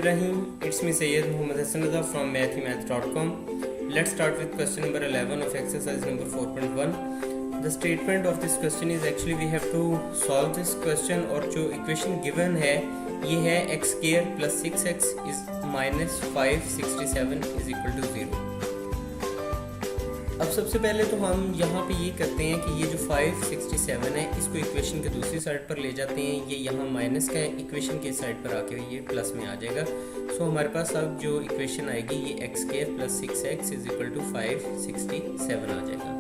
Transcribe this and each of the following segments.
Bismillahirrahmanirrahim. It's me Sayyid Muhammad Hassan Reza from mathemath.com. Let's start with question number 11 of exercise number 4.1. The statement of this question is actually we have to solve this question और जो equation given है ये है x square plus 6x is minus 567 is equal to 0. अब सबसे पहले तो हम यहाँ पे ये करते हैं कि ये जो 567 है इसको इक्वेशन के दूसरी साइड पर ले जाते हैं। ये यहाँ माइनस का है, इक्वेशन के साइड पर आके ये प्लस में आ जाएगा। सो हमारे पास अब जो इक्वेशन आएगी ये x square plus 6x is equal to 567 आ जाएगा।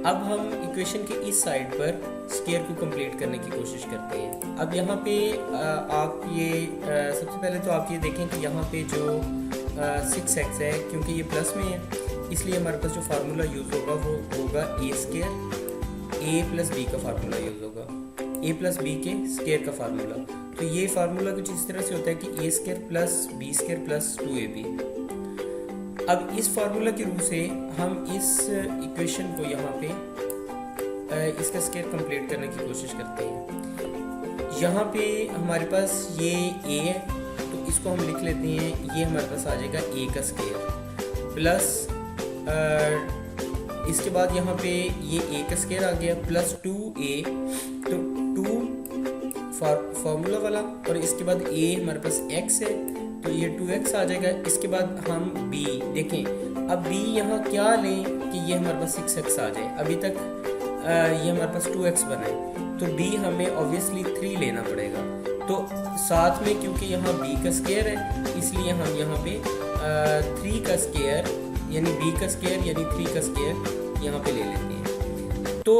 अब हम इक्वेशन के इस साइड पर स्क्वायर को कंप्लीट करने की कोशिश करते हैं। अब यहाँ पे आप ये सबसे पहले तो आप ये देखें कि यहाँ पे जो 6x है क्योंकि ये प्लस में है इसलिए हमारे पास जो फार्मूला यूज़ होगा वो होगा ए स्क्वायर ए प्लस बी का फार्मूला यूज़ होगा, ए प्लस बी के स्क्वायर का फार्मूला। तो ये फार्मूला कुछ इस तरह से होता है कि a square plus b square plus 2ab। अब इस फार्मूला के रूप से हम इस इक्वेशन को यहाँ पे इसका स्क्वायर कंप्लीट करने की कोशिश करते हैं। यहाँ पे हमारे पास ये ए है तो इसको हम लिख लेते हैं, ये हमारे पास आ जाएगा ए का स्क्वायर प्लस इसके बाद यहाँ पे ये ए का स्क्वायर आ गया प्लस 2a, तो 2 फार्मूला वाला और इसके बाद a हमारे पास x है तो ये 2x आ जाएगा। इसके बाद हम b देखें, अब b यहाँ क्या लें कि ये हमारे पास 6x आ जाए। अभी तक ये हमारे पास 2x बना है तो b हमें ऑब्वियसली 3 लेना पड़ेगा। तो साथ में क्योंकि यहाँ b का स्क्वायर है इसलिए हम यहाँ पे 3 का स्क्वायर यानी b का स्क्वायर यानी 3 का स्क्वायर यहाँ पे ले लेते हैं। तो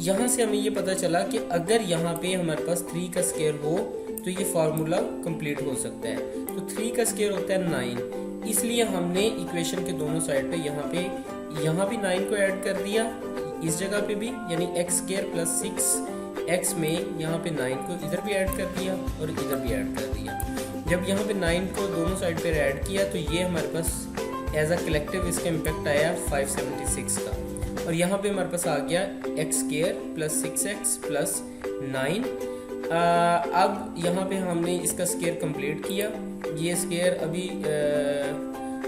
यहाँ से हमें ये पता चला कि अगर यहाँ पे हमारे पास 3 का स्क्वायर हो तो ये फार्मूला कंप्लीट हो सकता है। तो 3 का स्क्वायर होता है 9, इसलिए हमने इक्वेशन के दोनों साइड पे यहाँ भी 9 को ऐड कर दिया इस जगह पे भी, यानी एक्स स्क्वायर प्लस 6x में यहाँ पे 9 को इधर भी ऐड कर दिया और इधर भी ऐड कर दिया। जब यहाँ पे 9 को दोनों साइड पे ऐड किया तो ये हमारे पास एज अ कलेक्टिव इसका इम्पैक्ट आया 576 का और यहाँ पे हमारे पास आ गया x square plus 6x plus 9। अब यहाँ पे हमने इसका स्क्वायर कंप्लीट किया, ये स्क्वायर अभी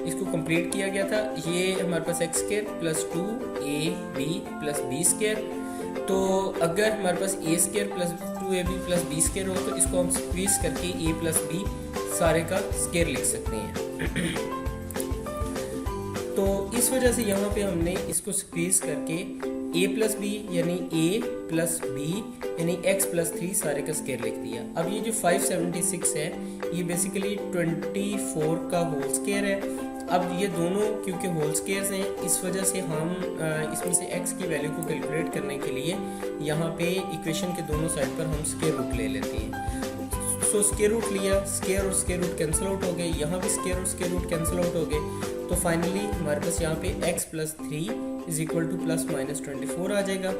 इसको कंप्लीट किया गया था। ये हमारे पास x square plus 2ab plus b square. तो अगर हमारे पास a square plus 2ab plus b square हो तो इसको हम स्क्वीज करके a प्लस बी सारे का स्क्वायर लिख सकते हैं। तो इस वजह से यहाँ पे हमने इसको स्क्वीज करके a प्लस बी यानी a प्लस बी यानी x प्लस 3 सारे का स्क्वायर लिख दिया। अब ये जो 576 है ये बेसिकली 24 का होल स्क्वायर है। अब ये दोनों क्योंकि होल स्क्वायर्स हैं इस वजह से हम इसमें से x की वैल्यू को कैलकुलेट करने के लिए यहाँ पे इक्वेशन के दोनों साइड पर हम स्क्वायर रूट ले लेते हैं। सो स्क्वायर रूट लिया, स्क्वायर और स्क्वायर रूट कैंसिल आउट हो गए, यहाँ भी स्क्वायर और स्क्वायर रूट कैंसिल आउट हो गए। तो फाइनली हमारे पास यहाँ पे x plus 3 is equal two plus minus 24 आ जाएगा।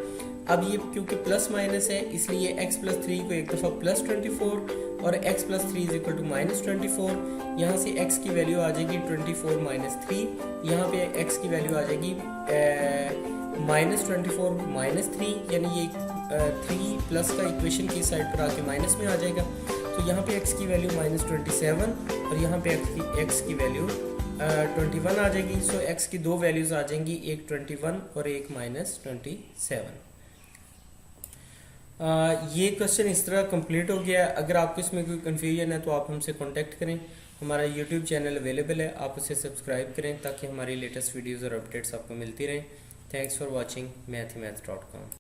अब ये क्योंकि प्लस माइनस है इसलिए x प्लस 3 को एक दफ़ा प्लस 24 और x plus 3 is equal to minus 24। यहाँ से x की वैल्यू आ जाएगी 24 माइनस 3, यहाँ पे x की वैल्यू आ जाएगी माइनस 24 माइनस 3, यानी ये 3 प्लस का इक्वेशन की साइड पर आके माइनस में आ जाएगा। तो यहाँ पे x की वैल्यू माइनस 27 और यहाँ पे x की वैल्यू 21 आ जाएगी। सो x की दो वैल्यूज आ जाएंगी, एक 21 और एक माइनस 27। ये क्वेश्चन इस तरह कंप्लीट हो गया। अगर आपको इसमें कोई कन्फ्यूजन है तो आप हमसे कांटेक्ट करें। हमारा यूट्यूब चैनल अवेलेबल है, आप उसे सब्सक्राइब करें ताकि हमारी लेटेस्ट वीडियोज़ और अपडेट्स आपको मिलती रहें। Thanks for watching mathemath.com।